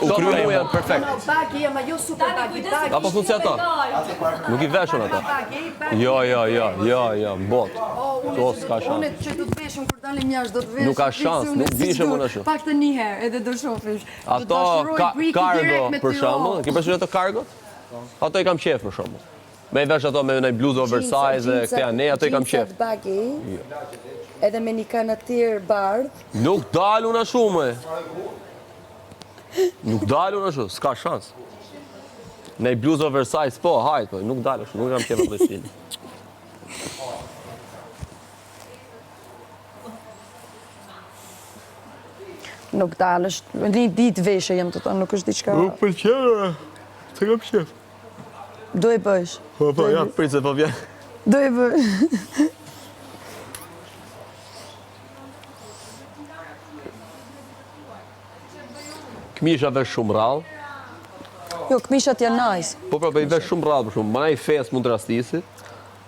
U kryu janë perfekt. Bagi, ma jo super bagi. Apo funci ata? Nuk I veshën ata. Jo, mbot. To s'ka shans. Unë që do të veshëm kur dalim jashtë, do të veshëm. Nuk ka shans, nuk vishëm unë ashtu. Pak të një herë, edhe do shofish. Ato cargo, për shembull, ke përsëri ato cargo? Ato I kam qef për shembull. Me I vesh ato me një bluzë oversize, këte janë ne, ato I kam qef. Jeansat bagi, edhe me një kanatir bardh. Nuk dalun a shumë. Nuk dalun a shumë, s'ka shans. Ne I bluzë oversize, po, hajt, po, nuk dalun, nuk kam qef ato stilin. Nuk dalësh, një ditë veshe jem të tonë, nuk është diçka... Nuk pëlqeve, se kam qef. Do I bësh? Po, ja, pritë se po vjen. Do I bësh? Këmisha vesh shumë rallë. Jo, këmishat janë nice. Po, I vesh shumë rallë për shumë. Mana I fes mund të rastisi,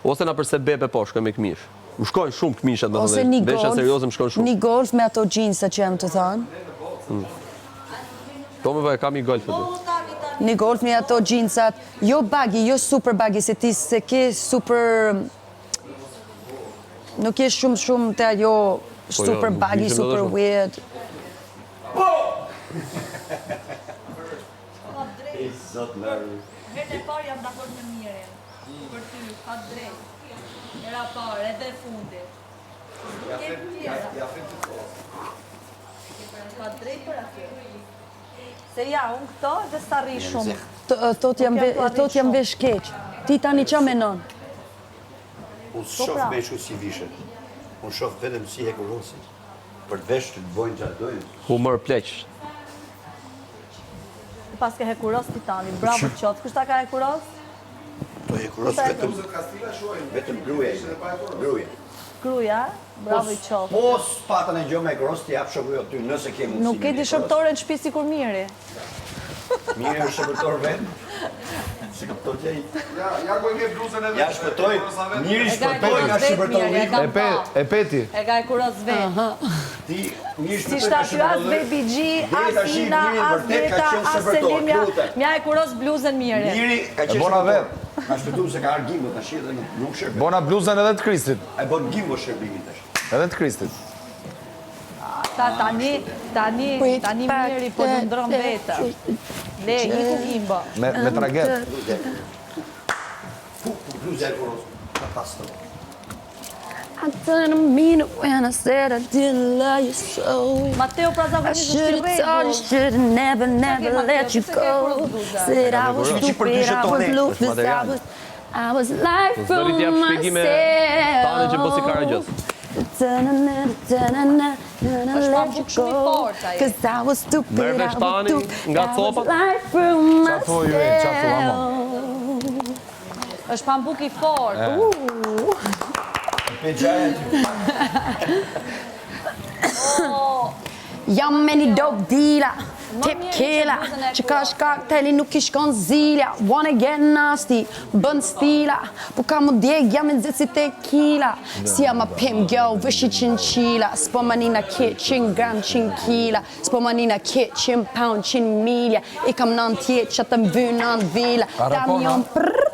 ose na përse bebe po shkoj me këmish. Më shkojnë shumë këmishat me Ose të vesha serioze më shkojnë shumë. Një golf me ato jeansat që jam të thanë. Po me vaj, kam I golf aty. Një golf me ato jeansat, jo bagi, jo super bagi, se ti se ke super... Nuk je shumë të ajo super bagi, super weird. Herë e parë jam dakord me Mirin. Për ty, ka drejt. Era parë, edhe fundit. Ka drejt për aty. Se ja, unë këto dhe s'arri shumë. Thot jam vesh keq. Ti tani qa menon? Unë shof veshu si vishen. Unë shof vetëm si hekurosi. Për të vesh të bojnë që dojnë. Humor pleq. Pas ke hekuros Titani, bravo qotë. Kushta ka hekuros? To hekuros vetëm gruja. Gruja, bravo I qotë. Po patën e gjo me hekuros të japë shokujo ty nëse ke mundësi. Nuk e di shërtore në shpi si kur Miri. Miri është shëpërtor vetë. Se ka pëtoj gjej. Ja ku e ke bluzën e vetë. Ja shpëtoj, Miri shpëtoj nga shëpërtor vetë. E peti. E ka hekuros vetë. Ti, Miri Si shpëtoj nga shtaty as shëpërtor Baby G, Deri as tash Ina, Miri as vërtet ka Veta, qenë as shëpërtor, Selimja. lutem. Mja e kuros bluzën Miri. Miri ka qenë bona shëpërtor. Ka shpëtu se ka arë gimbo tash edhe nuk shërbet. Bona bluzën edhe të Kristit. E bon gimbo shërbimin tash. Edhe të Kristit. Tani Miri po në ndronë veta. Le, i ku gimbo. Me traget. Bluzë e hekuros. Ka pastor. I didn't mean it when I said I didn't love you so. Mateo I Prazagonis should have told you, should have never let you go. Said I was stupid, I was loose, I was life from Zërit jap shpjegime tane që bësi Karagjas. Cause I was stupid, Merë vesh tani nga copa. life from Qato ju e, qato ama. është pambuk I fort. Me gjaja ty. Jam me një dope dealer, tip killer, që ka shkakteli nuk I shkon zilja. Wanna get nasty, bën stila, po ka mu djeg jam e nxit si tequila. Si jam a pimp girl, vëshi chinchilla, s'po manina kit, 100 gram, 100 kila, s'po manina kit, 100 pound, 100 milja. I kam 90 që të mby 9 vila, kamion prrrr.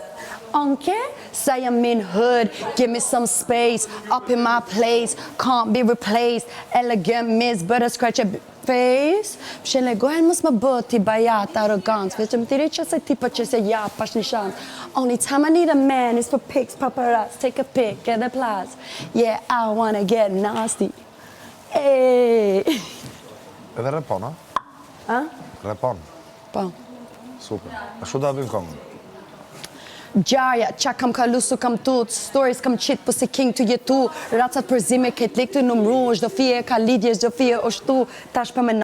Okay, say I'm in hood, give me some space, up in my place, can't be replaced, elegant miss, but I scratch a face. Pshele gohen mos më bët ti bajat, arrogance, veçëm tiri që se tipa që se ja pash një shans. Only time I need a man is for pics, paparazzi, take a pic, get the plus. Yeah, I wanna get nasty. Hey. Edhe repon, a? Ha? Repon. Po. Super. A shu da bëjmë kongën? Gjarja, qa kam kalu su kam tut, stories kam qit po si king të jetu, racat përzime ket lek të numru, çdo fije ka lidhje, çdo fije është tu, tash pa me